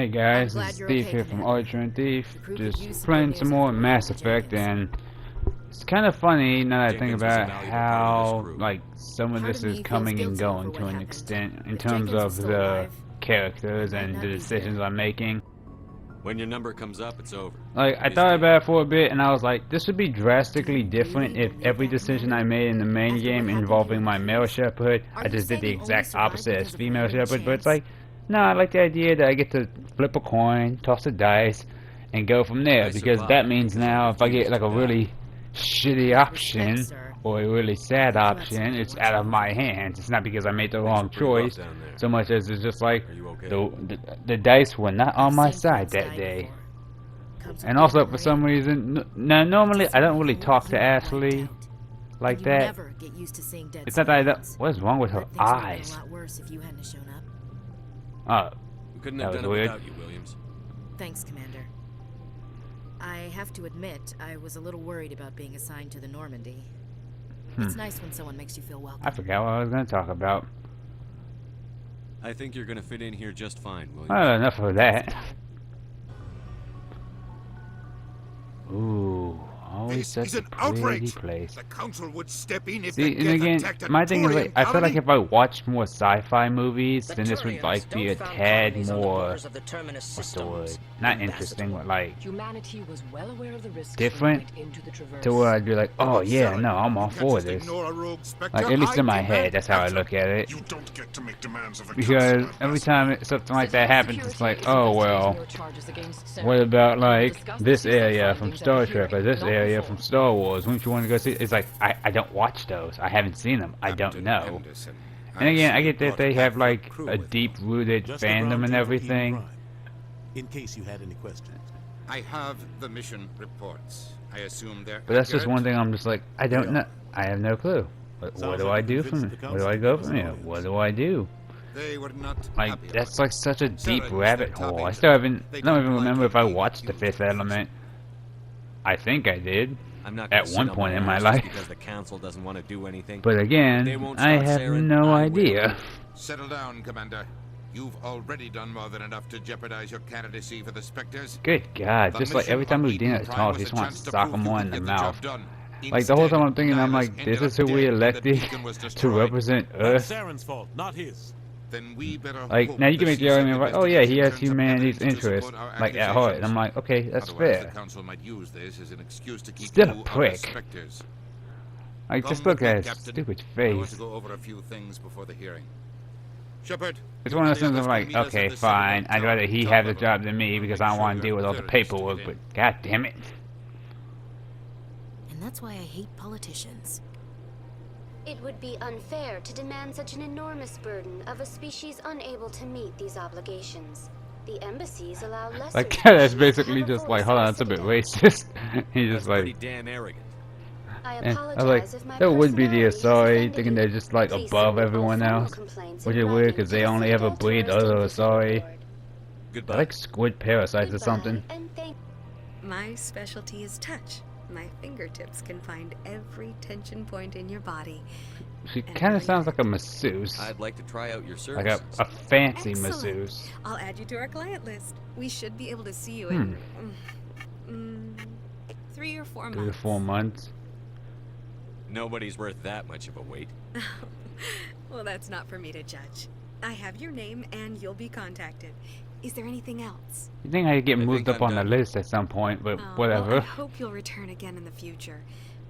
Hey guys, I'm this is glad you're Steve okay, here from Commander. Archer and Thief, You proved that you just some playing good some news more after Mass all the Effect, Jenkins. and it's kind of funny now that I think Jenkins was a about valuable part of this how, crew. like, some of Part this of is me feels coming and guilty over going what to an happened. extent in If terms Jenkins of was still the alive, characters I might and not the be decisions here. I'm making. When your number comes up, it's over. Like, I It is thought dead. about it for a bit, and I was like, this would be drastically Do you different really if believe every that, decision I Commander? made in the main After what game happened involving in my the male case? shepherd, Are I you just did saying the you only exact survived opposite as because of female random shepherd, but it's chance? like, no, I like the idea that I get to flip a coin, toss a dice, and go from there, I because that survived means because I now if I get refused like to a die. really shitty With option, respect, sir, or a really sad I think you had option, somebody it's watching out of you. my hands. It's not because I made the Things wrong are pretty rough choice, down there. so much as it's just like, Are you okay? the dice were not on I've my seen side friends that die day. before. Comes And with also, the for some memory. reason, now But normally to I don't survive really a war, talk to you are wiped Ashley out. like And you that. never get used to seeing dead It's not that I don't. civilians. What is wrong with her But things would have been eyes? a lot worse if you hadn't shown up. Oh, We couldn't That have was done it weird. without you, Williams. Thanks, Commander. I have to admit, I was a little worried about being assigned to the Normandy. It's nice when someone makes you feel welcome. I forgot what I was going to talk about. I think you're gonna fit in here just fine, Williams. Well, enough of that. Ooh, always This such is a an pretty outrage. place. The council would step in if See, the and Geth again, attacked a my thing is Turian like, I feel like colony. if I watched more sci-fi movies, The then this would Turians like be a don't found tad colonies on the more, borders of the Terminus what's the word? systems. Not interesting, but like Humanity was well aware of the risks different when it went into the traverse. to where I'd be like, oh But yeah, Saren, no, I'm you all can't for just this. ignore a rogue Spectre. Like, at least in I my demand head, that's how I action. look at it. You don't get to make demands of a Because council every ambassador. time something like that Citizens happens, it's Security like, is oh investigating well, your charges against Sarah. what about We will like discuss this the secret area from findings at Star the Trek or hearing, this not area before. from Star Wars? Wouldn't you want to go see? It's like I don't watch those. I haven't seen them. I don't Captain know. Anderson, And again, I get that brought they half have the like crew a with them. deep-rooted Just the fandom ground and team for everything. Eden Prime, in case you had any questions. I have the mission reports. I assume they're But that's just accurate. one thing. I'm just like, I don't know. I have no clue. What Sounds do like I you do from? convinced the Where do I council go to from give here? us an What do I do? They were not Like happy that's about like such a deep Saren was rabbit their top hole. I agent. still haven't. They I don't even don't like remember if it I being watched The accused Fifth of Element. I think I did. I'm not At gonna sit one on point in my ass life. just because the council doesn't want to do anything. But They again, won't I stop have Saren, no I will. idea. Settle down, Commander. You've already done more than enough to jeopardize your candidacy for the Spectres. Good God, The just like mission every time on Udina Eden Prime talks, was he just a wants chance to to sock prove him you more could in the get the job mouth. done. Like the whole time I'm Instead, thinking, I'm Nihilus like, this ended is who up we dead when the elected beacon was to destroyed. represent That's Earth. Saren's fault, not his. Then we better Like, hope now you can the make the argument CSEC like, oh yeah, he has investigation turns up humanity's evidence to interests, support our like at heart. And I'm accusations. like, okay, that's Otherwise, fair. the council might use this as an excuse to keep Still you a out of prick. Spectres. Like, Come just look with me, at his Captain. stupid I want face. to go over a few things before the hearing. Shepard. It's you one of and those the things of others like, can meet us at okay, the fine, Citadel I'd rather Tower he top have the level. job than me I'll because make I sure want you're to deal with all the cleared to get paperwork, in. but god damn it. And that's why I hate politicians. It would be unfair to demand such an enormous burden of a species unable to meet these obligations. The embassies allow less. Like, that's basically just like, hold on, that's a bit racist. He's That's just pretty like, damn arrogant. I and I apologize was like, if my that would be the personality has Asari offended thinking you. they're just like Please above submit all everyone formal else. complaints Which in is weird writing because to they the only ever Citadel breed Tourist other Oversight Asari. Board. Goodbye. They're like squid parasites or Goodbye, something. and thank My specialty is touch. My fingertips can find every tension point in your body. She kind of sounds like a masseuse. I'd like to try out your Like services. a fancy Excellent. masseuse. I'll add you to our client list. We should be able to see you Hmm. in 3 or 4 months. 3 to 4 months. Nobody's worth that much of a wait. Well, that's not for me to judge. I have your name and you'll be contacted. Is there anything else? You think I'd get I moved think up I'm on the done. list at some point, but Oh, well, whatever. I hope you'll return again in the future.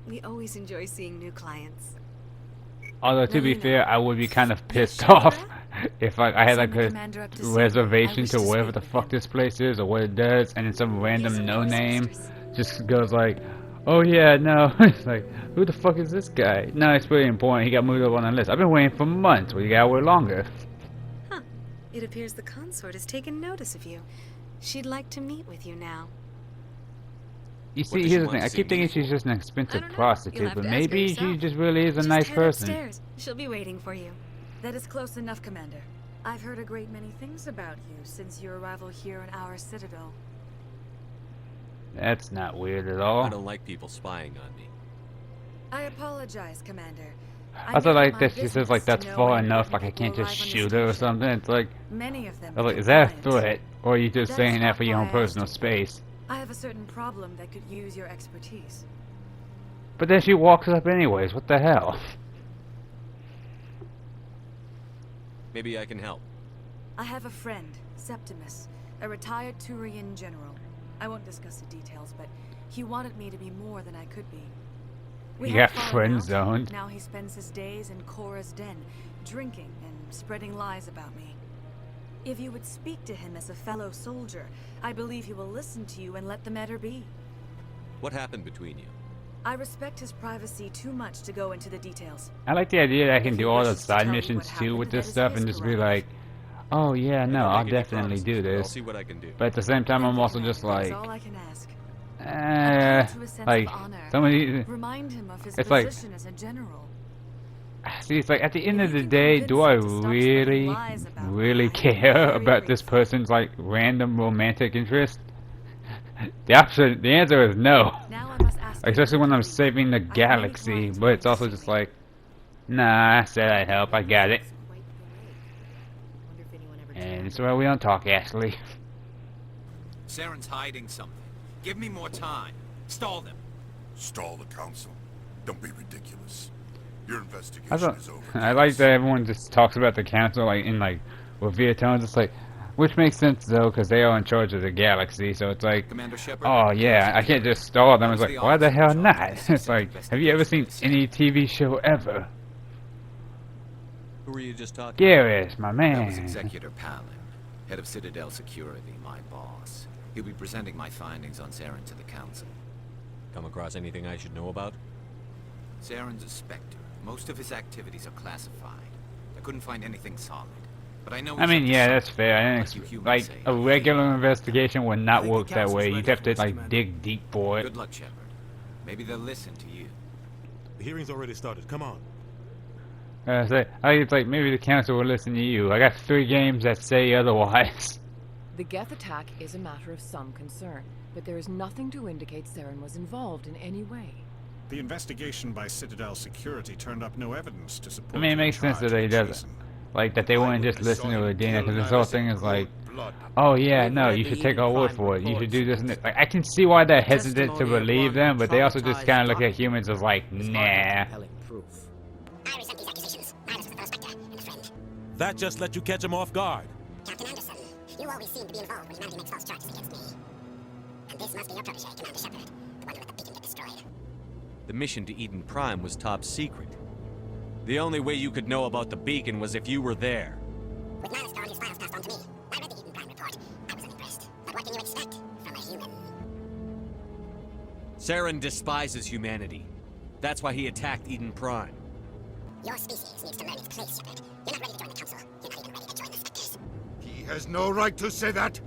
We always enjoy seeing new clients. Although to be No. fair, I would be kind of pissed Shut off up. if I had like Send the a commander up to see you. reservation I wish to to wherever speak the with fuck him. this place is or what it does, and then some Yes, random of no course, name mistress. just goes like, oh yeah, no. It's like, who the fuck is this guy? No, it's pretty important. He got moved up on the list. I've been waiting for months. Well, you gotta wait longer. Huh. It appears the consort has taken notice of you. She'd like to meet with you now. You What see, does she here's the want thing. to I see keep thinking me for? she's just an I expensive don't know. You'll prostitute, have but to ask her maybe she yourself. just really is a Just nice head person. upstairs. She'll be waiting for you. That is close enough, Commander. I've heard a great many things about you since your arrival here in our citadel. That's not weird at I all. don't like people spying on me. I apologize, Commander. I thought like that she says like that's far enough, like I can't just shoot her or something. It's like, Many of them. I was like, become is that a clients. threat? Or are you just That's saying that not for your why own I personal asked you. space? I have a certain problem that could use your expertise. But then she walks up anyways, what the hell? Maybe I can help. I have a friend, Septimus, a retired Turian general. I won't discuss the details, but he wanted me to be more than I could be. You had got fallen friend out. zoned. Now he spends his days in Cora's den, drinking and spreading lies about me. If you would speak to him as a fellow soldier, I believe he will listen to you and let the matter be. What happened between you? I respect his privacy too much to go into the details. I like the idea that I can If do he all the wishes to side tell you missions what too happened, with that this is stuff his and just be prerogative. like, oh yeah, I no, don't I'll make any definitely promises, do but I'll this. see what I can do. But at the same time, I'm also just That's like, all I can ask. eh, To a sense like, of honor. somebody, Remind him of his It's like- position as a general. see, it's like, at the end If of you the can day, convince do I him to stop spreading really, lies about me, really I'd be care very about this grateful. person's, like, random romantic interest? The answer is no. Now I must ask you Especially when I'm another saving the favor. I have many galaxy, clients but it's also waiting to just see me. like, nah, I said I'd help, I got it. Quite great. Wonder if anyone ever And told it's her. why we don't talk, Ashley. Saren's hiding something. Give me more time. Stall them. Stall the council. Don't be ridiculous. Your I investigation thought, is over. I like that everyone just talks about the council like in like with via tones. It's like, which makes sense though, because they are in charge of the galaxy. So it's like, Commander Shepard. oh yeah, I can't just stall them. It's How's like, the why the officer hell in charge of not? this It's like, have you ever seen any TV show ever? Who were you just talking Garrus, my That was man. Executor Palin, head of Citadel Security, my boss. He'll be presenting my findings on Saren to the council. Come across anything I should know about? Saren's a Spectre. Most of his activities are classified. I couldn't find anything solid. But I know I he's mean, up to yeah, something, that's fair. I like didn't you ex- humans like say. a regular investigation would not think the work that council's way. ready You'd have for to this, like Commander. dig deep for it. Good luck, Shepard. Maybe they'll listen to you. The hearing's already started. Come on. It's like maybe the council will listen to you. I got 3 games that say otherwise. The Geth attack is a matter of some concern, but there is nothing to indicate Saren was involved in any way. The investigation by Citadel Security turned up no evidence to support. I mean, it your makes sense charge that he of doesn't. treason. Like that they wouldn't just listen to Adina, because this whole thing is like, oh yeah, no, you should take our word for it. You should do this and that. Like, I can see why they're hesitant to believe them, but they also just kind of look at humans as like, nah. That just let you catch him off guard. Captain Anderson, you always seem to be involved when humanity makes false charges against me. And this must be your protege, Commander Shepard, the one who let the beacon get destroyed. The mission to Eden Prime was top secret. The only way you could know about the beacon was if you were there. With Nihilus Dawn, his files passed on to me. I read the Eden Prime report. I was unimpressed. But what can you expect from a human? Saren despises humanity. That's why he attacked Eden Prime. Your species needs to learn its place, Shepard. You're not ready to join the Council. You're not even ready to join the Spectres. He has no right to say that.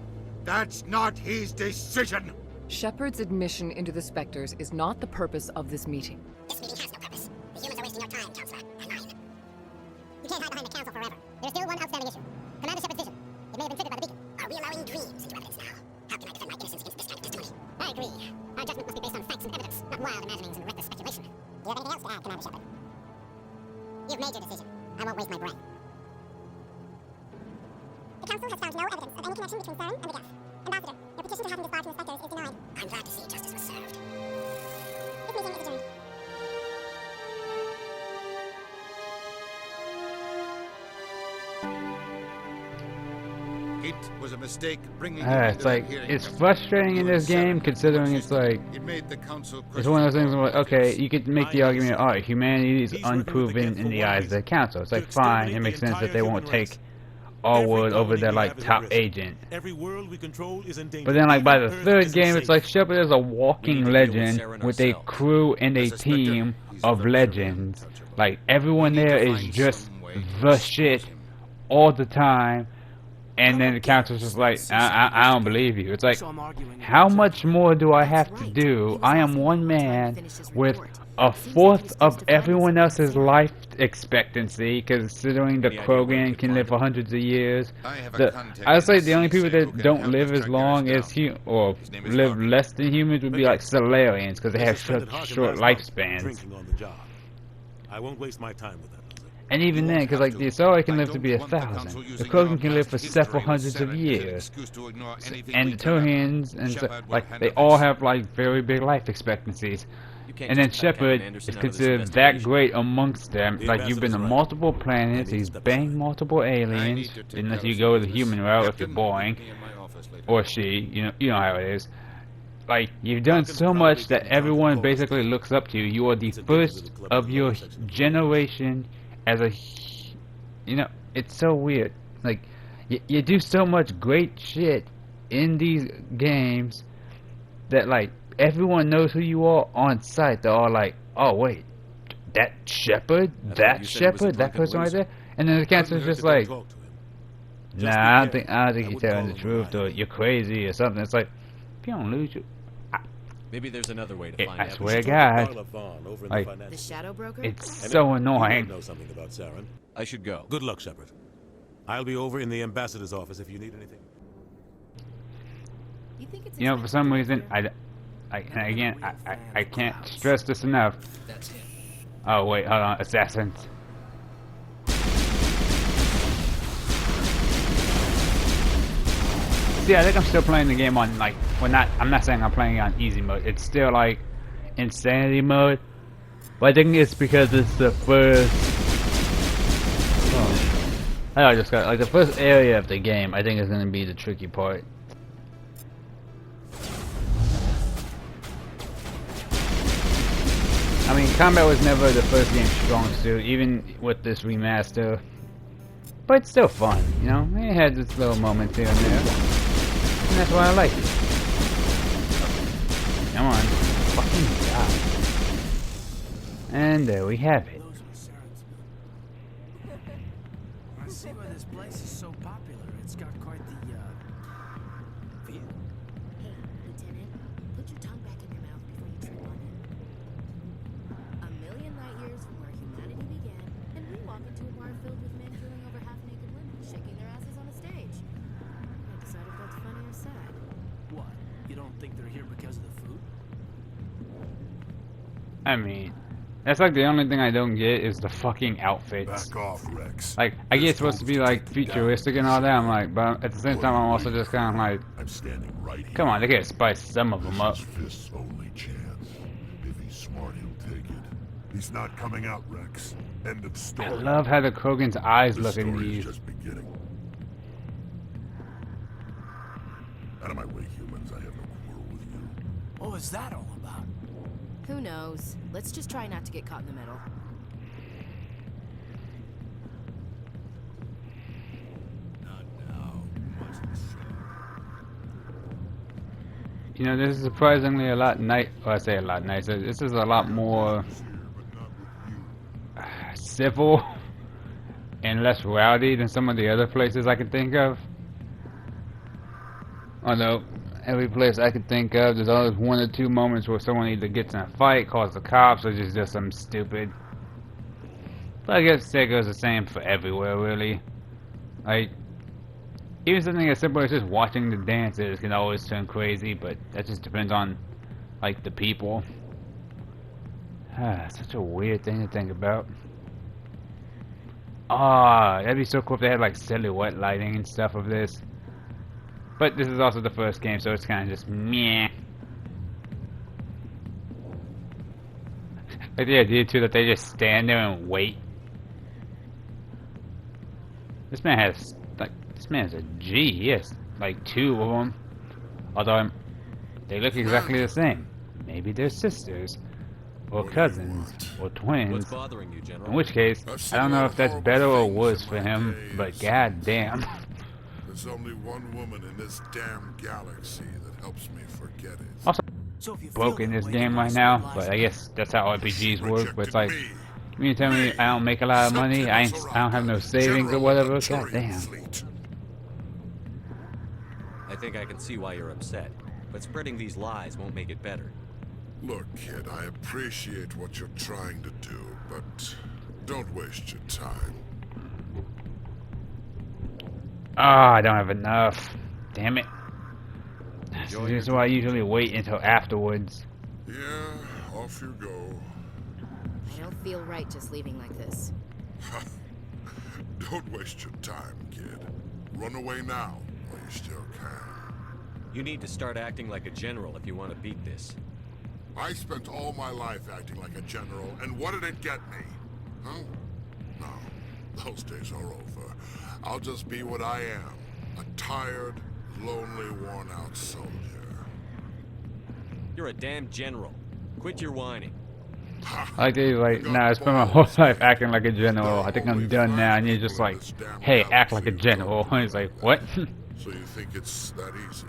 That's not his decision. Shepard's admission into the Spectres is not the purpose of this meeting. This meeting has no purpose. The humans are wasting your time, Counselor, and mine. You can't hide behind the Council forever. There's still one outstanding issue. Commander Shepard's vision. It may have been triggered by the beacon. Are we allowing dreams into evidence now? How can I defend my innocence against this kind of testimony? I agree. Our judgment must be based on facts and evidence, not wild imaginings and reckless speculation. Do you have anything else to add, Commander Shepard? You've made your decision. I won't waste my breath. The Council has found no evidence of any connection between Saren and the Geth. Ambassador, your petition to have him disbarred from the Spectres is denied. I'm glad to see justice was served. This meeting is adjourned. It was a mistake bringing you It's into like, that hearing. it's frustrating in this game considering it's like, It made the council it's one of those things question where, our okay, you could make the argument, alright, humanity is He's working with the unproven Geth in for the one eyes of the reason, council. It's to like, fine, it exterminate makes the sense that entire they won't human race. take our Every word over colony their we like have is at top risk. agent. Every world we control is in danger. But then like by the Even Earth 3rd isn't game, it's safe. like Shepard is a walking We need to deal with legend Saren with a ourselves. crew and a As a Spectre, team he's of very legends. untouchable. Like everyone We need there to is find just some way to the expose shit him. all the time. And then the council's just like, I don't believe you. It's like, how much more do I have to do? I am one man with a fourth of everyone else's life expectancy, considering the Any idea where we Krogan could can find live him? for hundreds of years. I have a The, contact I would say in the only people CSA who that can don't help live us as track long Garrus as down. or His name is live Harkin. less than humans would be like Solarians, because they I have suspended such Harkin short last month, lifespans. Drinking on the job. I won't waste my time with that. And even then, because like the Asari can live to be 1,000, the Krogan can live for several hundreds of years, and the Tuhans and so, like they all have like very big life expectancies. And then Shepard is considered that great amongst them. Like you've been to multiple planets, he's banged multiple aliens, unless you go the human route if you're boring, or she, you know how it is. Like you've done so much that everyone basically looks up to you. You are the first of your generation as a, it's so weird. Like you do so much great shit in these games that like everyone knows who you are on sight. They're all like, oh wait, that Shepard, that person right there. And then the council's just like, nah, I don't think you're telling the truth, or you're crazy or something. It's like, if you don't lose you. Maybe there's another way to find out. I swear to God, like, the Shadow Broker? it's so annoying. Know something about Saren. I should go. Good luck, Shepard. I'll be over in the ambassador's office if you need anything. You think it's For some reason, I can't stress this enough. Oh wait, hold on, assassins. See, I think I'm still playing the game on like, I'm not saying I'm playing it on easy mode. It's still like insanity mode, but I think it's because it's the first. I just got like the first area of the game. I think is gonna be the tricky part. I mean, combat was never the first game's strong suit, even with this remaster. But it's still fun, It had its little moments here and there. And that's why I like it. Come on. Fucking die. And there we have it. I see why this place is so popular. It's got quite the, view. Hey, Lieutenant, put your tongue back in your mouth before you trip on him. A million light years from where humanity began, and we walk into a bar filled with men drooling over half-naked women, shaking their asses on a stage. I decide if that's funny or sad. What? You don't think they're here because of the food? I mean, that's like the only thing I don't get is the fucking outfits. Back off, Rex. Like, I get it's supposed to be like futuristic and all that. I'm like, but at the same time, I'm also just kind of like, I'm standing right here. Come on, they gotta spice some of them up. This is Fist's only chance. If he's smart, he'll take it. He's not coming out, Rex. End of story. I love how the Krogan's eyes look at This story these. is just beginning. Out of my way, humans. I have no quarrel with you. What was that all about? Who knows? Let's just try not to get caught in the middle. Not now. Watch the show. This is surprisingly a lot I say a lot nicer. This is a lot more civil and less rowdy than some of the other places I can think of. Although, every place I can think of, there's always one or two moments where someone either gets in a fight, calls the cops, or just does something stupid. But I guess that goes the same for everywhere, really. Like, even something as simple as just watching the dances can always turn crazy, but that just depends on, like, the people. Such a weird thing to think about. That'd be so cool if they had, like, silhouette lighting and stuff of this. But this is also the first game, so it's kind of just meh. Like the idea too that they just stand there and wait. This man has a G. He has like two of them. Although they look exactly the same. Maybe they're sisters, or cousins, or twins. What's bothering you, General? In which case, I don't know if that's better or worse for him. But goddamn. There's only one woman in this damn galaxy that helps me forget it. Also, broke in this game right now, but I guess that's how RPGs work. But it's like, you mean to tell me I don't make a lot of money? I don't have no savings or whatever? God damn. I think I can see why you're upset, but spreading these lies won't make it better. Look, kid, I appreciate what you're trying to do, but don't waste your time. I don't have enough. Damn it. This is why I usually wait until afterwards. Yeah, off you go. I don't feel right just leaving like this. Don't waste your time, kid. Run away now, while you still can. You need to start acting like a general if you want to beat this. I spent all my life acting like a general, and what did it get me? Huh? No, those days are over. I'll just be what I am. A tired, lonely, worn-out soldier. You're a damn general. Quit your whining. Like he's like, nah, I spent my whole life acting like a general. I think I'm done now. And you're just like, hey, act like a general. And he's like, what? So you think it's that easy?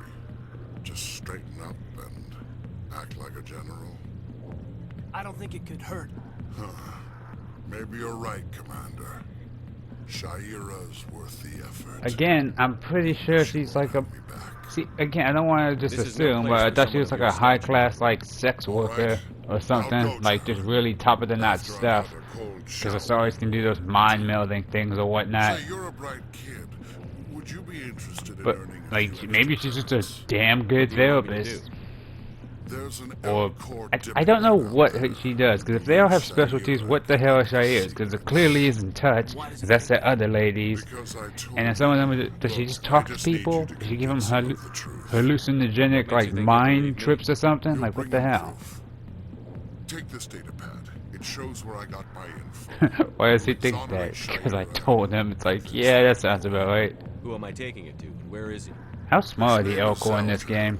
Just straighten up and act like a general? I don't think it could hurt. Huh. Maybe you're right, Commander. Shaira's worth the effort. Again, I'm pretty sure she's like a... See, again, I don't want to just assume, but I thought she was like a high-class, like, sex worker or something. Like, just really top-of-the-notch stuff. Because Asari's can do those mind-melding things or whatnot. You're a bright kid. Would you be interested in But, like, maybe she's just a damn good therapist. Or, I don't know what she does, because if they all have specialties, what the hell is Shair? Because it clearly is in touch, because that's the other ladies. And then some of them, does she just talk to people? Does she give them hallucinogenic, like, mind trips or something? Like, what the hell? Take this data pad. It shows where I got my info. Why does he think that? Because I told him, it's like, yeah, that sounds about right. Who am I taking it to, and where is he? How smart are the Elcor in this game?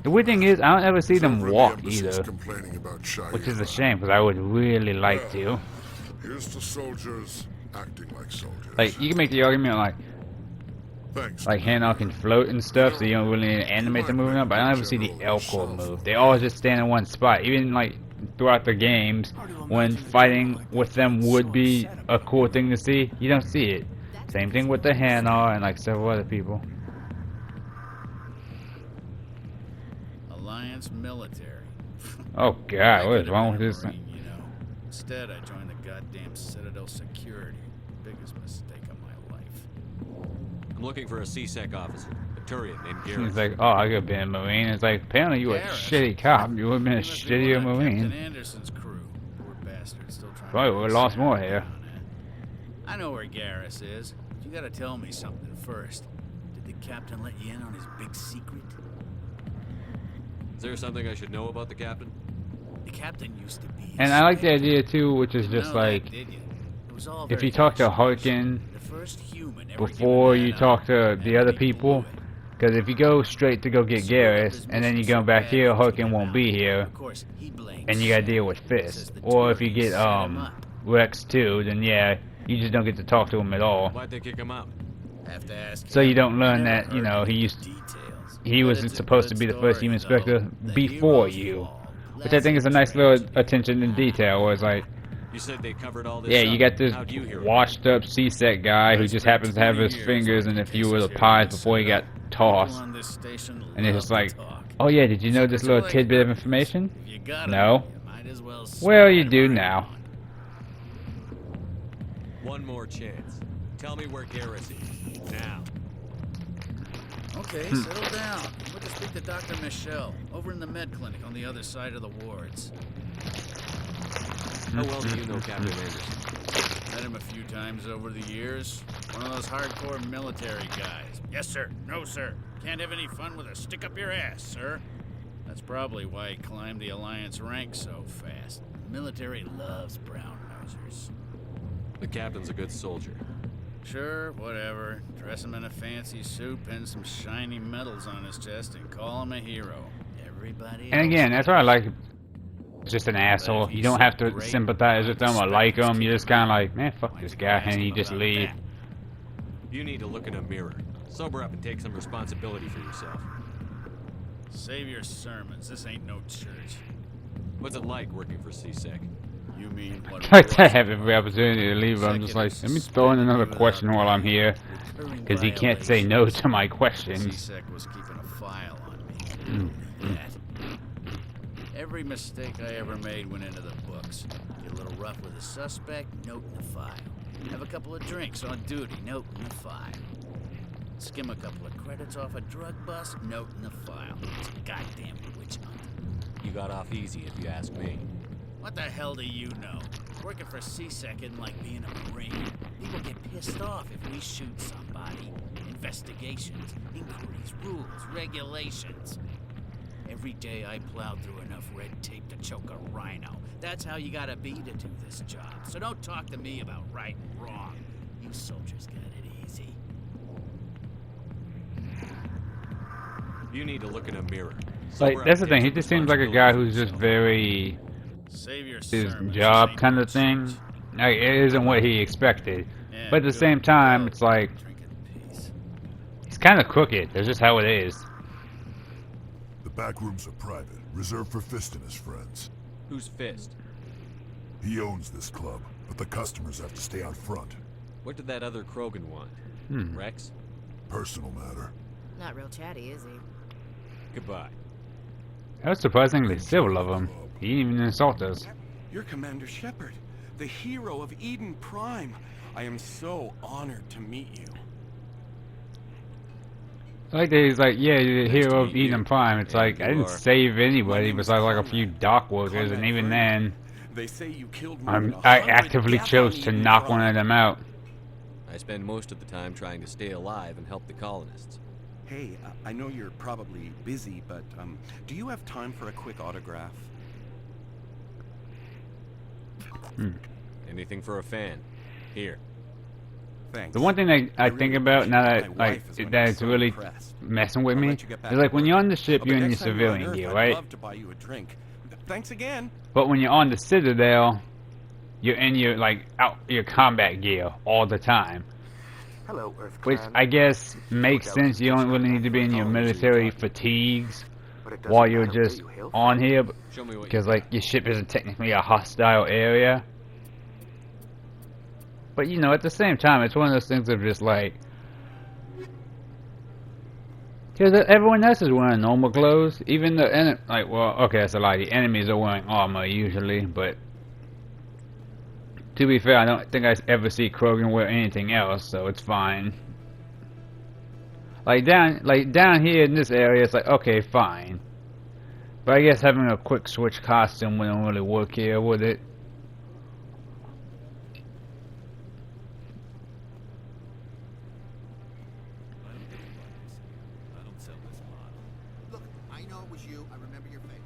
The weird thing is, I don't ever see them walk either, which is a shame, because I would really like to. Here's the soldiers acting like soldiers. Like, you can make the argument like Hanok can float and stuff, so you don't really need to animate them moving up, but I don't ever see the Elcor move. They always just stand in one spot. Even, like, throughout the games, when fighting with them would be a cool thing to see, you don't see it. Same thing with the Hanar and, like, several other people. Alliance military. Oh god, what is wrong with this thing? You know. Instead, I joined the goddamn Citadel Security. Biggest mistake of my life. I'm looking for a C-Sec officer, a Turian named Garrus. He's like, oh, I could be a Marine. It's like, apparently you were a shitty cop. You would have been a shittier Marine. Captain Anderson's crew. Poor bastard, still trying Probably would have lost more here. I know where Garrus is. But you gotta tell me something first. Did the captain let you in on his big secret? Is there something I should know about the captain? The captain used to be. And I like the idea too, which is just like, if you talk to Harkin before you talk to the other people, because if you go straight to go get Garrus, and then you go back here, Harkin won't be here, and you gotta deal with Fist. Or if you get Rex too, then yeah, you just don't get to talk to him at all. Why'd they kick him out? So you don't learn that, you know, he was supposed to be the first human inspector before you. Which I think is a nice little attention to detail, where it's like, You said they covered all this. yeah, you got this washed up C-Sec guy who just happens to have his fingers in a few of the pies before he got tossed. And it's just like, oh yeah, did you know this little tidbit of information? No? Well, you do now. One more chance. Tell me where Garrus is. Now. Okay, settle down. I'm going to speak to Dr. Michelle, over in the med clinic on the other side of the wards. How well do you know Captain Anderson? Met him a few times over the years. One of those hardcore military guys. Yes, sir. No, sir. Can't have any fun with a stick up your ass, sir. That's probably why he climbed the Alliance ranks so fast. The military loves brown nosers. The captain's a good soldier. Sure, whatever. Dress him in a fancy suit, pin some shiny medals on his chest, and call him a hero. Everybody And again, that's what I like. Just an asshole. You don't have to sympathize with them or like them. You're just kind of like, man, fuck this guy, and you just leave. You need to look in a mirror. Sober up and take some responsibility for yourself. Save your sermons. This ain't no church. What's it like working for C-Sec? You mean what? Like I have every opportunity to leave, I'm just like, let me throw in another question while I'm here, because he can't say no to my questions. C-Sec was keeping a file on me. Every mistake I ever made went into the books. Get a little rough with a suspect, note in the file. Have a couple of drinks on duty, note in the file. Skim a couple of credits off a drug bust, note in the file. It's a goddamn witch hunt. You got off easy, if you ask me. What the hell do you know? Working market for C-Sec isn't like being a Marine. People get pissed off if we shoot somebody. Investigations, inquiries, rules, regulations. Every day I plowed through enough red tape to choke a rhino. That's how you gotta be to do this job. So don't talk to me about right and wrong. You soldiers got it easy. You need to look in a mirror. Like, that's the thing. He just seems like a guy who's just very his job kind of thing. Like, it isn't what he expected. But at the same time, it's like he's kind of crooked. That's just how it is. The back rooms are private, reserved for Fist and his friends. Who's Fist? He owns this club, but the customers have to stay out front. What did that other Krogan want? Rex? Personal matter. Not real chatty, is he? Goodbye. That was surprisingly civil of him. He didn't even insult us. You're Commander Shepard, the hero of Eden Prime. I am so honored to meet you. I like that he's like, yeah, you're the hero of Eden Prime. It's like, I didn't save anybody besides like a few dock workers, and even then, They say you killed I actively chose to knock one of them out. I spend most of the time trying to stay alive and help the colonists. Hey, I know you're probably busy, but do you have time for a quick autograph? Anything for a fan. Here. Thanks. The one thing that I think about now that that it's really messing with me is like when you're on the ship, you're in your civilian gear, right? I'd love to buy you a drink. Thanks again. But when you're on the Citadel, you're in your your combat gear all the time. Hello, Earth Which I guess makes sense. You don't really need to be in your military fatigues while you're just on here, because like your ship isn't technically a hostile area. But you know, at the same time, it's one of those things of just like, because everyone else is wearing normal clothes, even the well, okay, that's a lie. The enemies are wearing armor usually, but to be fair, I don't think I ever see Krogan wear anything else, so it's fine. Like down here in this area, it's like okay, fine. But I guess having a quick switch costume wouldn't really work here, would it? Look, I know it was you. I remember your face.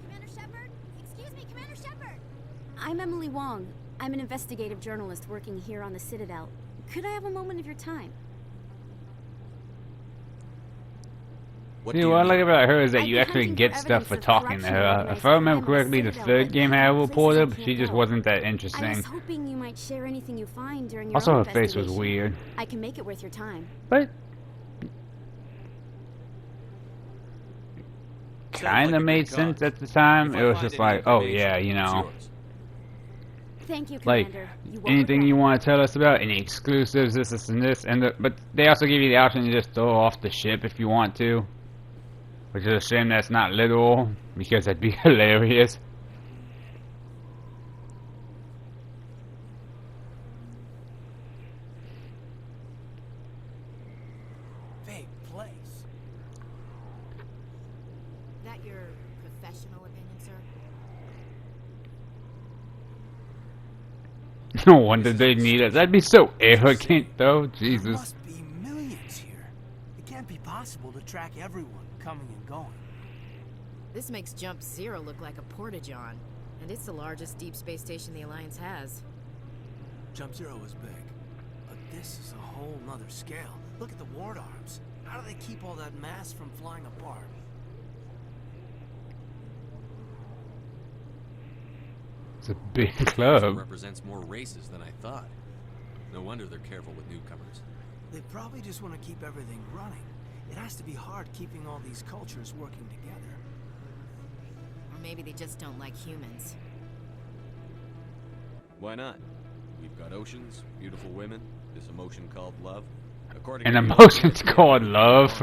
Commander Shepard? Excuse me, Commander Shepard! I'm Emily Wong. I'm an investigative journalist working here on the Citadel. Could I have a moment of your time? See, what I like about her is that you actually get stuff for talking to her. If I remember correctly, the third game had a reporter, but she just wasn't that I interesting. was hoping you might share anything you find during your Also, own her face was investigation. weird. I can make it worth your time. But kind of made sense at the time. It was just like, oh yeah, you know, Thank you, like Commander. You won't anything regret you want to tell us about, any exclusives, this and this, but they also give you the option to just throw off the ship if you want to, which is a shame that's not literal because that'd be hilarious. Fake place. That your professional opinion, sir? No wonder they need it. That'd be so arrogant, though. Jesus. There must be millions here. It can't be possible to track everyone coming and going. This makes Jump Zero look like a porta-john, and it's the largest deep space station the Alliance has. Jump Zero is big, but this is a whole nother scale. Look at the ward arms. How do they keep all that mass from flying apart? It's a big It club. represents more races than I thought. No wonder they're careful with newcomers. They probably just want to keep everything running. It has to be hard keeping all these cultures working together. Or maybe they just don't like humans. Why not? We've got oceans, beautiful women, this emotion called love. According An to emotion's called love.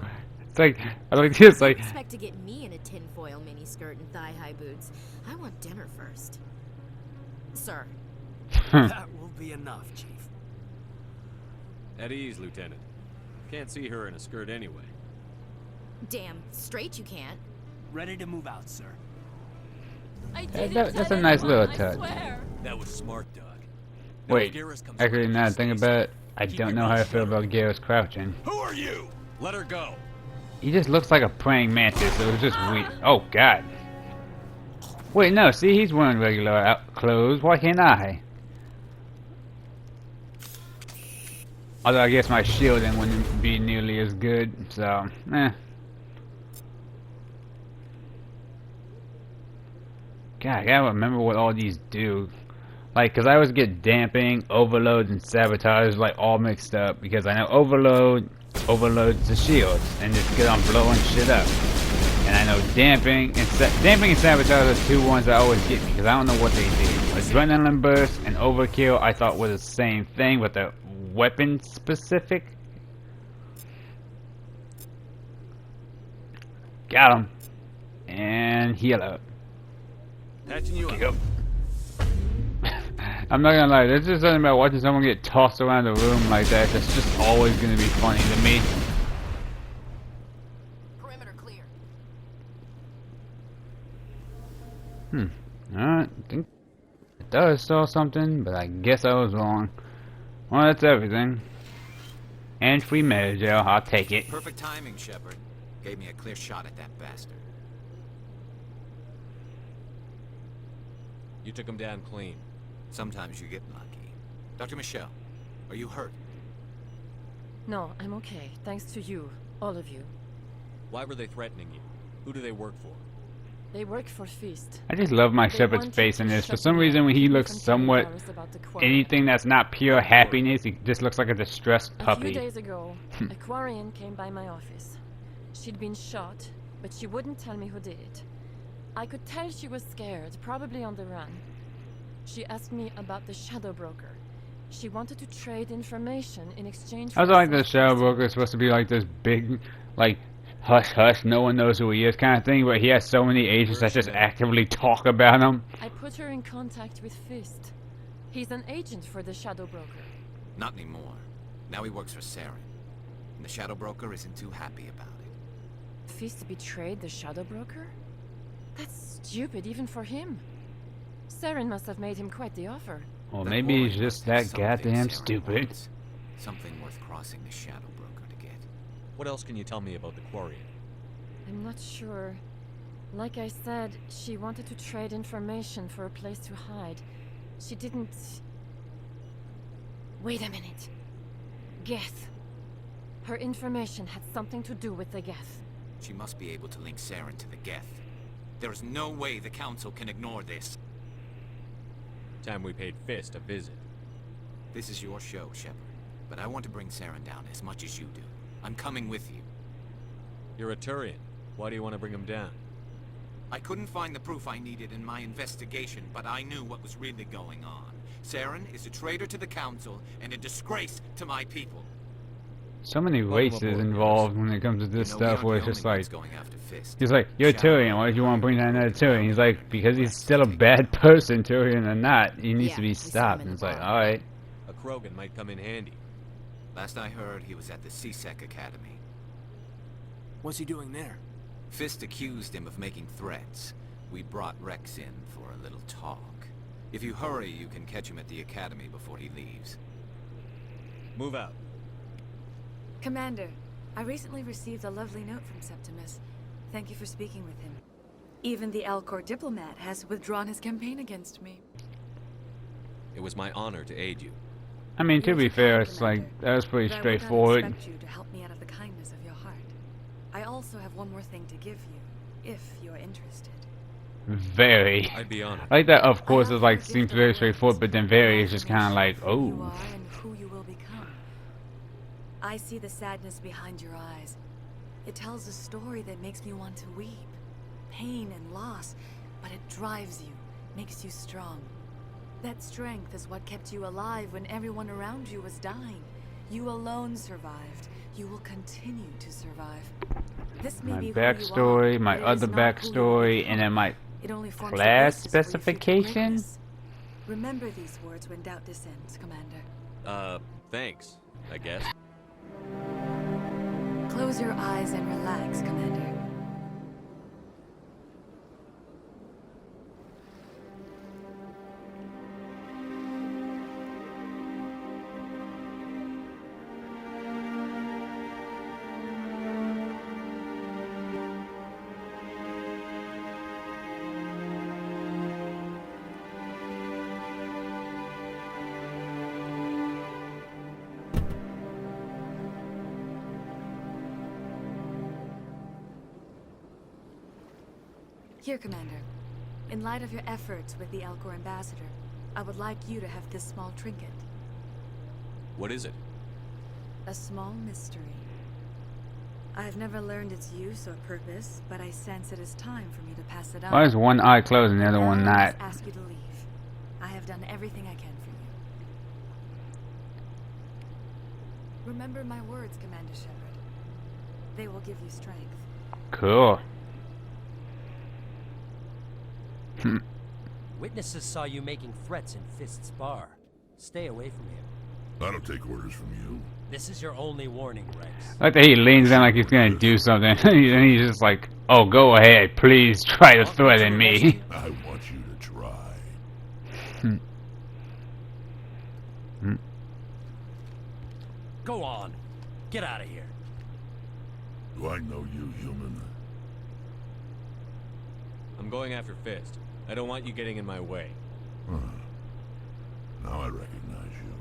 It's like, I like this, like, Expect to get me in a tinfoil miniskirt and thigh-high boots. I want dinner first. sir. That will be enough, Chief. At ease, Lieutenant. Can't see her in a skirt anyway. Damn straight you can't. Ready to move out, sir. That's a nice little touch. That was smart, Doug. Wait, actually, now that I think about it, I don't know how I feel about Garrus crouching. Who are you? Let her go. He just looks like a praying mantis, so it was just weird. Oh, God. Wait, no, see, he's wearing regular clothes. Why can't I? Although I guess my shielding wouldn't be nearly as good, so, eh. God, I gotta remember what all these do. Like, cause I always get damping, overload, and sabotage like all mixed up. Because I know overloads the shields and just get on blowing shit up. And I know damping and sabotage are two ones that always get me because I don't know what they do. Adrenaline burst and overkill I thought were the same thing, but they're weapon specific. Got him. And heal up. Patching you up. I'm not gonna lie, there's just something about watching someone get tossed around the room like that that's just always gonna be funny to me. Perimeter clear. Alright, I think it does saw something, but I guess I was wrong. Well, that's everything. And free Medagel, I'll take it. Perfect timing, Shepard. Gave me a clear shot at that bastard. You took him down clean. Sometimes you get lucky. Dr. Michelle, are you hurt? No, I'm okay. Thanks to you. All of you. Why were they threatening you? Who do they work for? They work for Feast. I just love my Shepard's face in this. For some reason, when he looks somewhat anything that's not pure happiness, he just looks like a distressed puppy. A few days ago, a Quarian came by my office. She'd been shot, but she wouldn't tell me who did it. I could tell she was scared, probably on the run. She asked me about the Shadow Broker. She wanted to trade information in exchange for... I was like, the Shadow Broker is supposed to be like this big, like, hush hush, no one knows who he is kind of thing, but he has so many agents that just actively talk about him. I put her in contact with Fist. He's an agent for the Shadow Broker. Not anymore. Now he works for Saren. And the Shadow Broker isn't too happy about it. Fist betrayed the Shadow Broker? That's stupid even for him. Saren must have made him quite the offer. Well, maybe he's just that goddamn stupid. Something worth crossing the Shadow Broker to get. What else can you tell me about the Quarian? I'm not sure. Like I said, she wanted to trade information for a place to hide. She didn't... Wait a minute. Geth. Her information had something to do with the Geth. She must be able to link Saren to the Geth. There is no way the Council can ignore this. Time we paid Fist a visit. This is your show, Shepard. But I want to bring Saren down as much as you do. I'm coming with you. You're a Turian. Why do you want to bring him down? I couldn't find the proof I needed in my investigation, but I knew what was really going on. Saren is a traitor to the Council and a disgrace to my people. So many races involved when it comes to this stuff where it's just like... He's like, you're a Turian, why did you want to bring down another Turian? He's like, because he's still a bad person, Turian or not. He needs to be stopped. And it's like, alright. A Krogan might come in handy. Last I heard, he was at the C-Sec Academy. What's he doing there? Fist accused him of making threats. We brought Rex in for a little talk. If you hurry, you can catch him at the Academy before he leaves. Move out. Commander, I recently received a lovely note from Septimus. Thank you for speaking with him. Even the Elcor diplomat has withdrawn his campaign against me. It was my honor to aid you. I mean, to be fair, it's like, that was pretty straightforward. I would not expect you to help me out of the kindness of your heart. I also have one more thing to give you, if you're interested. Very. I'd be honored. I like that, of course, it like seems very straightforward, but then very is just kind of like, oh. Who you are and who you will become. I see the sadness behind your eyes. It tells a story that makes me want to weep. Pain and loss, but it drives you, makes you strong. That strength is what kept you alive when everyone around you was dying. You alone survived. You will continue to survive. This may My be backstory, my other backstory, and then my class specification. Remember these words when doubt descends, Commander. Thanks, I guess. Close your eyes and relax, Commander. Here, Commander. In light of your efforts with the Elcor Ambassador, I would like you to have this small trinket. What is it? A small mystery. I've never learned its use or purpose, but I sense it is time for me to pass it on. Why is one eye closed and the other one I not? must ask you to leave. I have done everything I can for you. Remember my words, Commander Shepard. They will give you strength. Cool. Witnesses saw you making threats in Fist's bar. Stay away from him. I don't take orders from you. This is your only warning, Rex. Like that he leans in like he's gonna do something, and he's just like, "Oh, go ahead, please try to threaten me." I want you to try. Go on. Get out of here. Do I know you, human? I'm going after Fist. I don't want you getting in my way. Huh. Now I recognize you.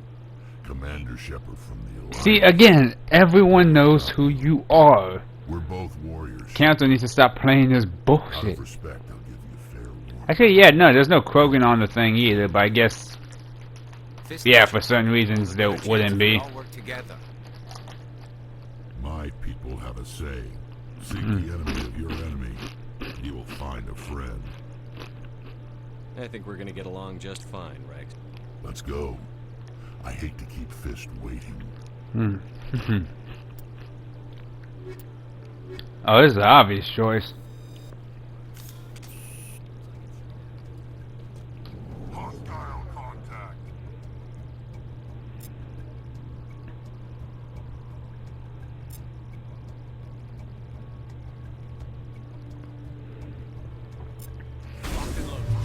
Commander Shepard from the Alliance. See, again, everyone knows who you are. We're both warriors. Council needs to stop playing this Out of bullshit. respect, I'll give you fair warning. Actually, yeah, no, there's no Krogan on the thing either, but I guess, yeah, for certain reasons there wouldn't be. All work together. My people have a saying. Seek the enemy of your enemy. You will find a friend. I think we're gonna get along just fine, Rex. Let's go. I hate to keep Fist waiting. Oh, this is an obvious choice. Hostile contact.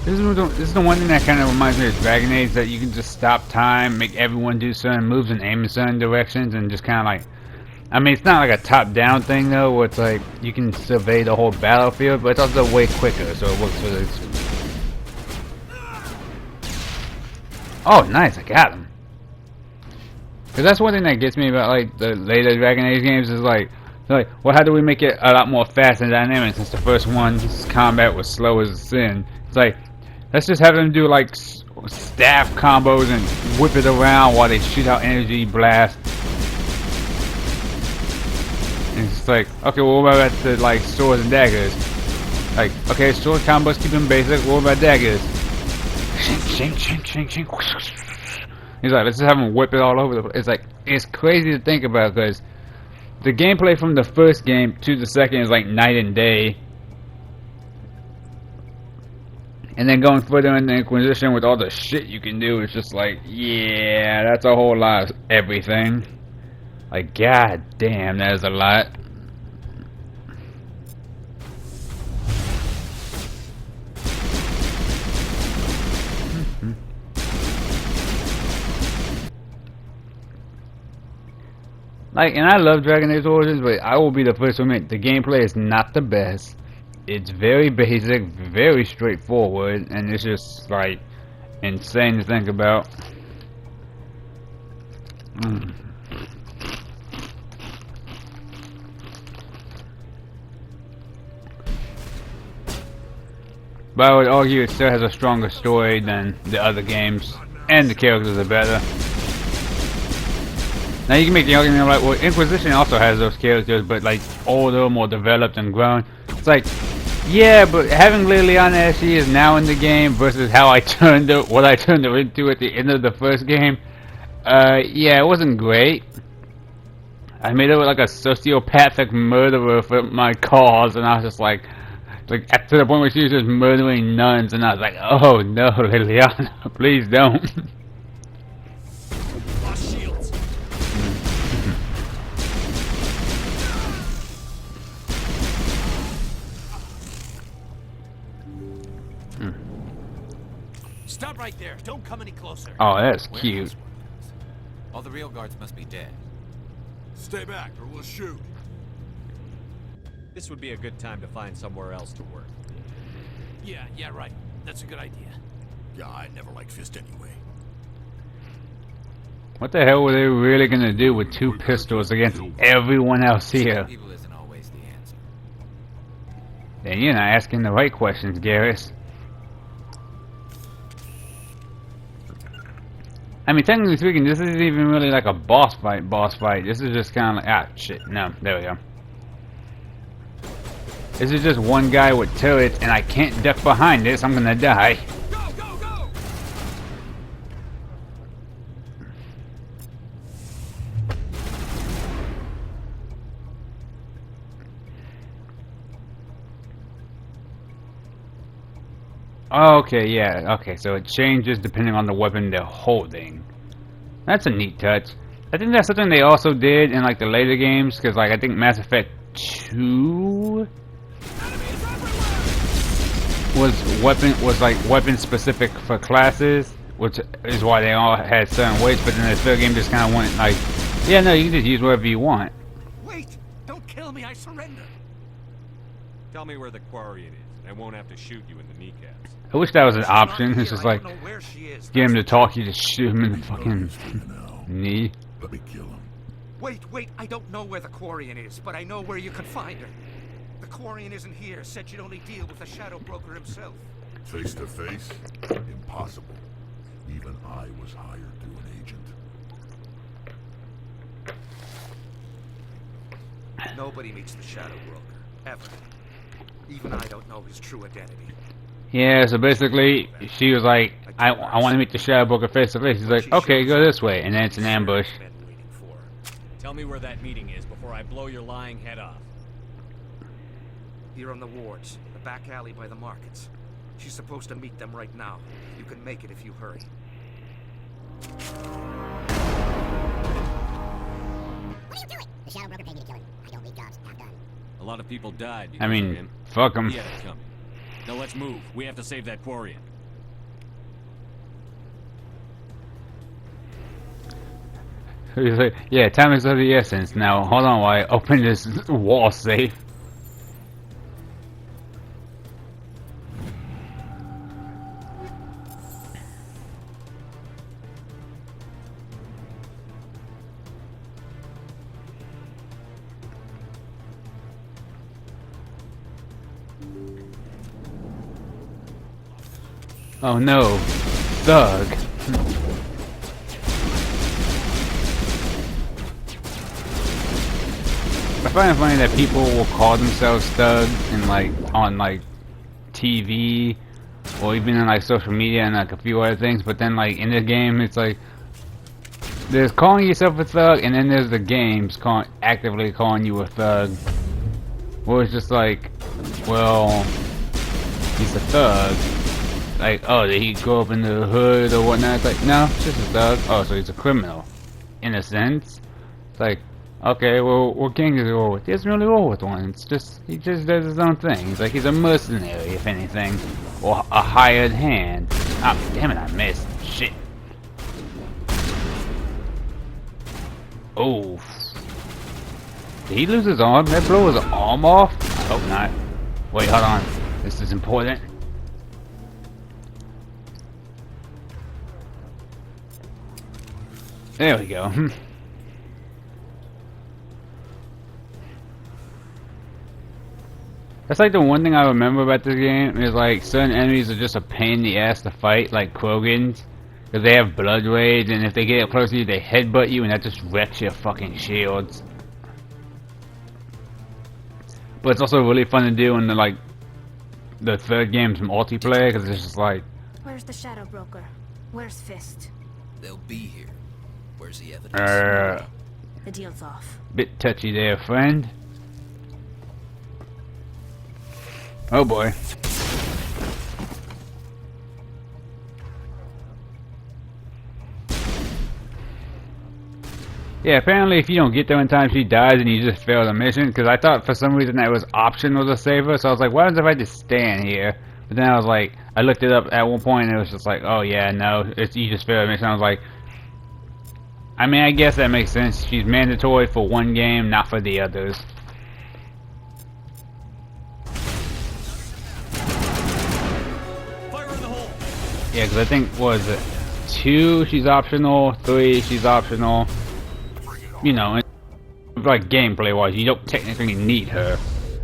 This is the one thing that kind of reminds me of Dragon Age, that you can just stop time, make everyone do certain moves and aim in certain directions, and just kind of like, I mean, it's not like a top-down thing though, where it's like you can survey the whole battlefield, but it's also way quicker, so it works for this. Oh, nice, I got him. Because that's one thing that gets me about like the later Dragon Age games is like, well, how do we make it a lot more fast and dynamic since the first one's combat was slow as sin? It's like, let's just have them do like staff combos and whip it around while they shoot out energy blast. And it's just like, okay, well, what about the like swords and daggers? Like, okay, sword combos, keep them basic. What about daggers? Shink, shink, shink, shink, shink. He's like, let's just have them whip it all over the place. It's like, it's crazy to think about because the gameplay from the first game to the second is like night and day. And then going further in the Inquisition with all the shit you can do, it's just like, yeah, that's a whole lot of everything. Like, god damn, that is a lot. Like, and I love Dragon Age Origins, but I will be the first to admit the gameplay is not the best. It's very basic, very straightforward, and it's just like insane to think about. But I would argue it still has a stronger story than the other games, and the characters are better. Now you can make the argument like, well, Inquisition also has those characters, but like older, more developed and grown. It's like, yeah, but having Liliana as she is now in the game versus how I turned her, what I turned her into at the end of the first game, yeah, it wasn't great. I made her like a sociopathic murderer for my cause, and I was just like, Like, up to the point where she was just murdering nuns, and I was like, oh no, Liliana, please don't. Lost shields. Stop right there. Don't come any closer. Oh, that's cute. All the real guards must be dead. Stay back, or we'll shoot. This would be a good time to find somewhere else to work. Yeah, right. That's a good idea. Yeah, I never liked Fist anyway. What the hell were they really gonna do with 2 pistols against everyone else here? Evil isn't always the answer. Then you're not asking the right questions, Garrus. I mean, technically speaking, this isn't even really like a boss fight. This is just kind of like, ah, shit, no, there we go. This is just one guy with turrets, and I can't duck behind this, I'm gonna die. Go, go, go! Okay, yeah, okay, so it changes depending on the weapon they're holding. That's a neat touch. I think that's something they also did in like the later games, because like I think Mass Effect 2 was like weapon specific for classes, which is why they all had certain weights, but then the third game just kind of went like, yeah, no, you can just use whatever you want. Wait! Don't kill me, I surrender! Tell me where the Quarian is, and I won't have to shoot you in the kneecaps. I wish that was an option. It's just like, I don't know where she is. get him to talk, you just shoot him in the fucking knee. Let me kill him. Wait, I don't know where the Quarian is, but I know where you can find her. The Quarian isn't here, said she'd only deal with the Shadow Broker himself. Face to face? Impossible. Even I was hired through an agent. Nobody meets the Shadow Broker, ever. Even I don't know his true identity. Yeah, so basically, she was like, I want to meet the Shadow Broker face to face. He's like, okay, go this way, and then it's an ambush. Tell me where that meeting is before I blow your lying head off. Here on the wards, the back alley by the markets. She's supposed to meet them right now. You can make it if you hurry. What are you doing? The Shadow Broker paid me to kill him. I don't leave jobs. Not done. A lot of people died. I mean, fuck him. He had it coming. Now let's move. We have to save that Quarian. He's like, yeah, time is of the essence. Now, hold on while I open this wall safe. Oh no, thug. I find it funny that people will call themselves thugs and like on like TV or even in like social media and like a few other things, but then like in the game it's like there's calling yourself a thug and then there's the games actively calling you a thug. Where it's just like, well, he's a thug. Like, oh, did he grow up in the hood or whatnot? It's like, no, it's just a thug. Oh, so he's a criminal. In a sense. It's like, okay, well, what gang does he roll with? He doesn't really roll with one. It's just, he just does his own thing. He's like, he's a mercenary, if anything. Or a hired hand. Ah, damn it, I missed. Shit. Oh. Did he lose his arm? Did that blow his arm off? I hope not. Wait, hold on. This is important. There we go. That's like the one thing I remember about this game is like certain enemies are just a pain in the ass to fight, like Krogans. Because they have blood rage and if they get up close to you they headbutt you and that just wrecks your fucking shields. But it's also really fun to do in the like the third game's multiplayer because it's just like, Where's the Shadow Broker? Where's Fist? They'll be here. Where's the evidence? The deal's off. Bit touchy there, friend. Oh boy. Yeah, apparently if you don't get there in time, she dies and you just fail the mission. Because I thought for some reason that it was optional to save her. So I was like, what happens if I just stand here? But then I was like, I looked it up at one point and it was just like, oh yeah, no, it's you just fail the mission. I was like, I mean, I guess that makes sense. She's mandatory for one game, not for the others. Yeah, because I think, what is it? 2, she's optional. 3, she's optional. You know, like gameplay-wise, you don't technically need her.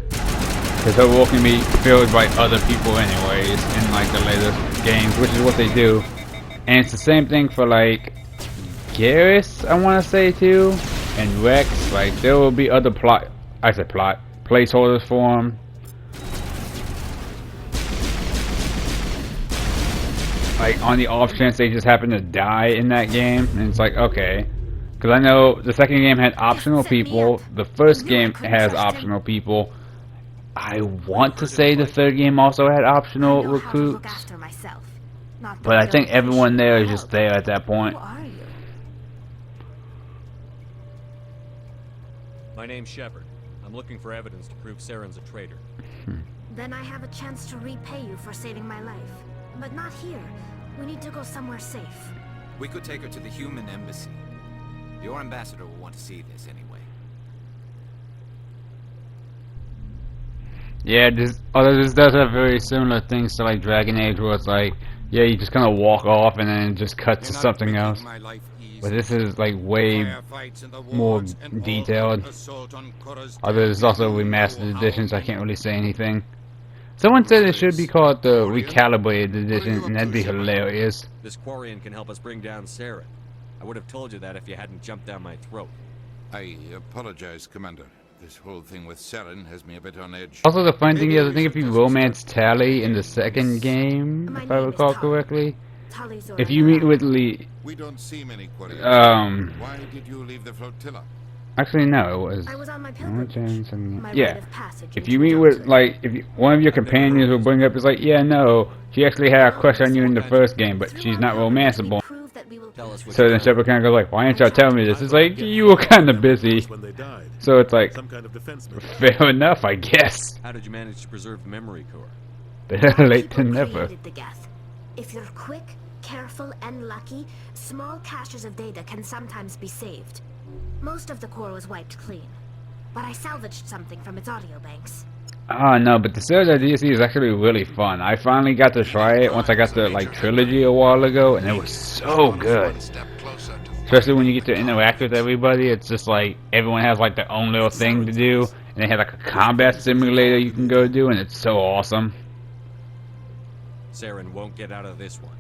Because her role can be filled by other people anyways in like the latest games, which is what they do. And it's the same thing for like Garrus, I want to say too, and Rex. Like there will be other placeholders for them. Like on the off chance they just happen to die in that game, and it's like okay, because I know the second game had optional people, the first game has optional people. I want to say the third game also had optional recruits, but I think everyone there is just there at that point. My name's Shepard. I'm looking for evidence to prove Saren's a traitor. Then I have a chance to repay you for saving my life. But not here. We need to go somewhere safe. We could take her to the human embassy. Your ambassador will want to see this anyway. Yeah, although this does have very similar things to like Dragon Age, where it's like, yeah, you just kind of walk off and then it just cuts to something else. But this is like way more detailed. Although there's also remastered editions, I can't really say anything. Someone said it should be called the recalibrated edition, and that'd be hilarious. This Quarian can help us bring down Saren. I would have told you that if you hadn't jumped down my throat. I apologize, Commander. This whole thing with Saren has me a bit on edge. Also, the funny thing is, I think if you romance Tali in the second game, if I recall correctly, if you meet with Lee, we don't see many Quarians. Why did you leave the flotilla? Actually, no, it was. I was on my pilgrimage. Yeah, if you meet with like, if one of your companions will bring up, it's like, yeah, no, she actually had a crush on you in the first game, but she's not romanceable. So then Shepard kind of goes like, why didn't y'all tell me this? It's like, you were kind of busy. So it's like, fair enough, I guess. How did you manage to preserve the memory core? Better late than never. If you're quick, careful, and lucky, small caches of data can sometimes be saved. Most of the core was wiped clean, but I salvaged something from its audio banks. Oh no, but the Zelda DLC is actually really fun. I finally got to try it once I got the like trilogy a while ago, and it was so good. Especially when you get to interact with everybody, it's just like everyone has like their own little thing to do, and they have like a combat simulator you can go do, and it's so awesome. Saren won't get out of this one.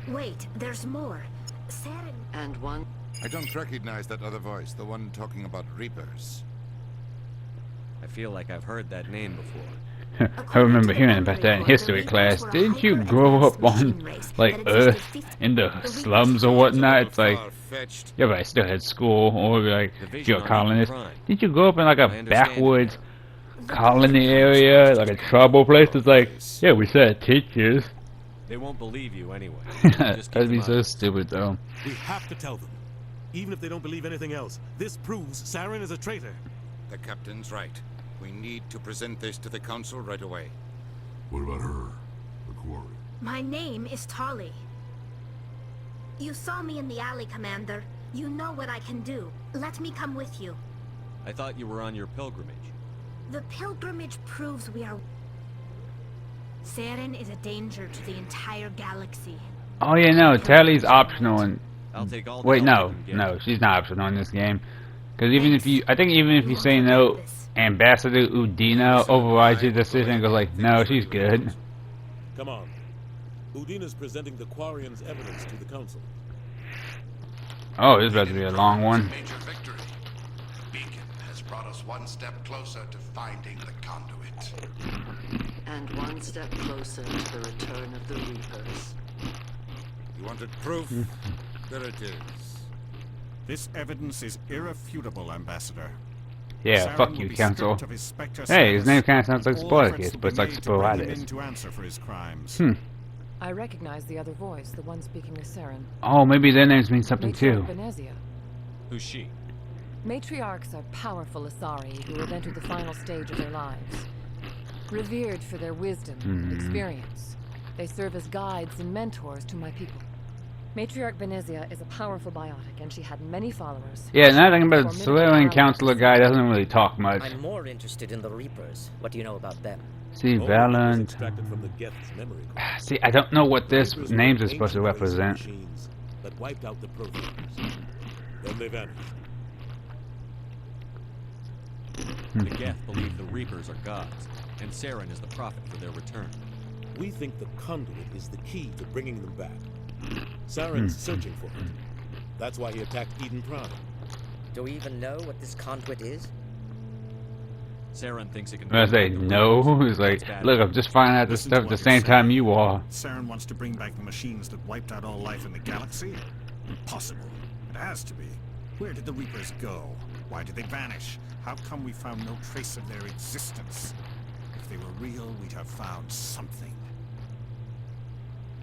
Wait, there's more. Saren and one. I don't recognize that other voice, the one talking about Reapers. I feel like I've heard that name before. I remember hearing about that in history class. Didn't you grow up on, like, Earth, in the slums or whatnot? It's like, yeah, but I still had school, or like, if you're a colonist. Didn't you grow up in, like, a backwoods colony area, like a trouble place? It's like, yeah, we still had teachers. They won't believe you anyway. That'd be so stupid, though. We have to tell them. Even if they don't believe anything else, this proves Saren is a traitor. The captain's right. We need to present this to the council right away. What about her? The quarry? My name is Tali. You saw me in the alley, Commander. You know what I can do. Let me come with you. I thought you were on your pilgrimage. The pilgrimage proves we are... Saren is a danger to the entire galaxy. Oh yeah, no, Tali's optional and... I'll take all Wait, no, she's not optional in this game. Because even if you, I think even if you say no, Ambassador Udina overrides your decision and goes like, no, she's good. Come on. Udina's presenting the Quarian's evidence to the council. Oh, this is about to be a long one. Major victory. Beacon has brought us one step closer to finding the conduit. And one step closer to the return of the Reapers. You wanted proof? There it is. This evidence is irrefutable, Ambassador. Yeah, Saren fuck will you, be Council. stripped of his Spectre Hey, his status, name kind of sounds like and all efforts Spartacus, will but it's be like made to bring him Sporadius. in to answer for his crimes. I recognize the other voice, the one speaking with Saren. Oh, maybe their names mean something too. Matriarch Benezia. Who's she? Matriarchs are powerful Asari who have entered the final stage of their lives. Revered for their wisdom and experience, they serve as guides and mentors to my people. Matriarch Benezia is a powerful biotic, and she had many followers. Yeah, nothing but Solarian Counselor guy doesn't really talk much. I'm more interested in the Reapers. What do you know about them? See, Valent. From the Geth's memory core. See, I don't know what this Reapers names were is supposed to ancient race of represent. machines that wiped out the Protheans. Then they vanished. The Geth believe the Reapers are gods, and Saren is the prophet for their return. We think the conduit is the key to bringing them back. Saren's searching for it. That's why he attacked Eden Prime. Do we even know what this conduit is? Saren thinks it can. I say no. He's like, look, I'm just finding out this Listen to stuff at the what same you're time saying. you are. Saren wants to bring back the machines that wiped out all life in the galaxy? Impossible. It has to be. Where did the Reapers go? Why did they vanish? How come we found no trace of their existence? If they were real, we'd have found something.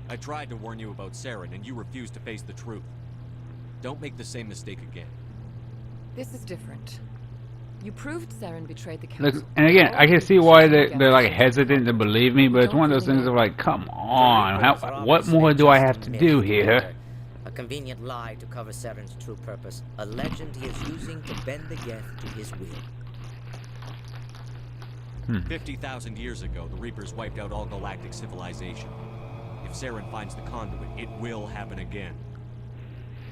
I tried to warn you about Saren, and you refused to face the truth. Don't make the same mistake again. This is different. You proved Saren betrayed the Look, council. and again, I can see why they're like hesitant to believe me, but it's one of those things of like, come on, what more do I have to do here? A convenient lie to cover Saren's true purpose. A legend he is using to bend the Geth to his will. 50,000 years ago, the Reapers wiped out all galactic civilization. If Saren finds the conduit, it will happen again.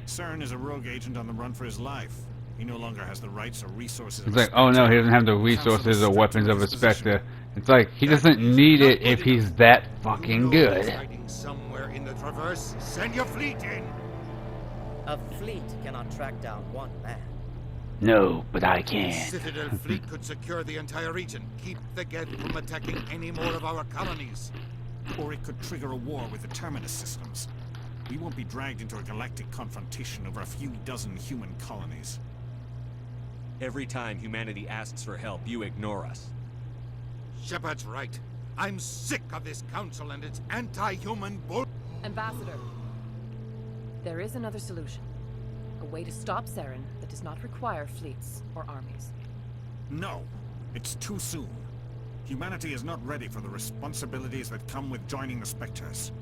Saren is a rogue agent on the run for his life. He no longer has the rights or resources. It's like, oh no, he doesn't have the resources or weapons of a Spectre. It's like, he doesn't need it if he's that fucking good. Hiding somewhere in the Traverse. Send your fleet in. A fleet cannot track down one man. No, but I can. Citadel fleet could secure the entire region. Keep the Geth from attacking any more of our colonies. Or it could trigger a war with the Terminus systems. We won't be dragged into a galactic confrontation over a few dozen human colonies. Every time humanity asks for help, you ignore us. Shepard's right. I'm sick of this council and its anti-human bull. Ambassador, there is another solution. A way to stop Saren that does not require fleets or armies. No, it's too soon. Humanity is not ready for the responsibilities that come with joining the Spectres.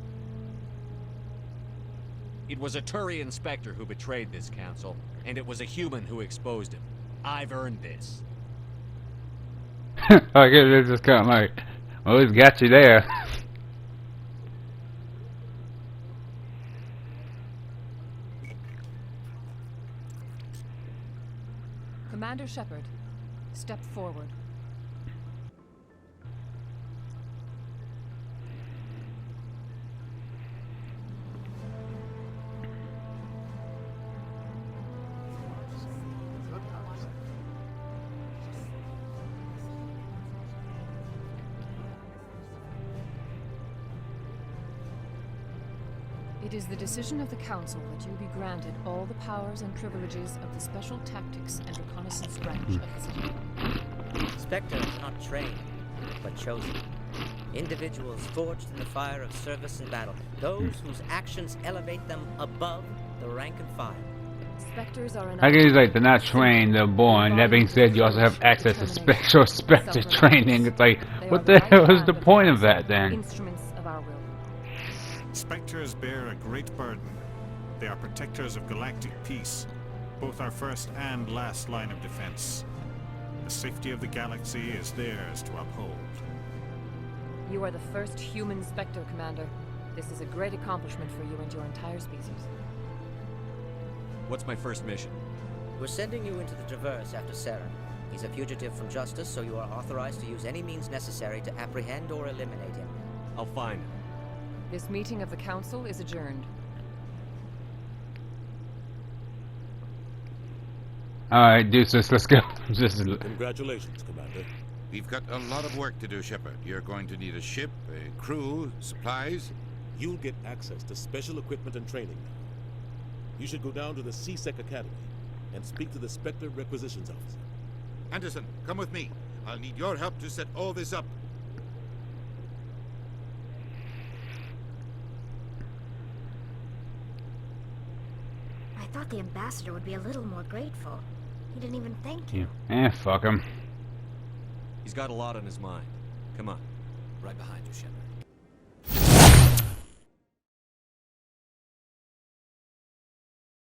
It was a Turian Spectre who betrayed this council, and it was a human who exposed him. I've earned this. I guess it's just kind of like, well, he's got you there. Commander Shepard, step forward. It is the decision of the Council that you be granted all the powers and privileges of the Special Tactics and Reconnaissance branch of the Citadel. Spectres are not trained, but chosen. Individuals forged in the fire of service and battle. Those whose actions elevate them above the rank and file. Spectres are an I guess like they're not trained, they're born. That being said, you also have access to special Spectre training. It's like, what the hell is the point of that then? instruments of our will. Spectres bear a great burden. They are protectors of galactic peace, both our first and last line of defense. The safety of the galaxy is theirs to uphold. You are the first human Spectre, Commander. This is a great accomplishment for you and your entire species. What's my first mission? We're sending you into the Traverse after Saren. He's a fugitive from justice, so you are authorized to use any means necessary to apprehend or eliminate him. I'll find him. This meeting of the Council is adjourned. Alright, Deuces, let's go. Congratulations, Commander. We've got a lot of work to do, Shepard. You're going to need a ship, a crew, supplies. You'll get access to special equipment and training now. You should go down to the C-Sec Academy and speak to the Spectre Requisitions Officer. Anderson, come with me. I'll need your help to set all this up. I thought the ambassador would be a little more grateful. He didn't even thank you. Fuck him. He's got a lot on his mind. Come on. Right behind you, Shepard.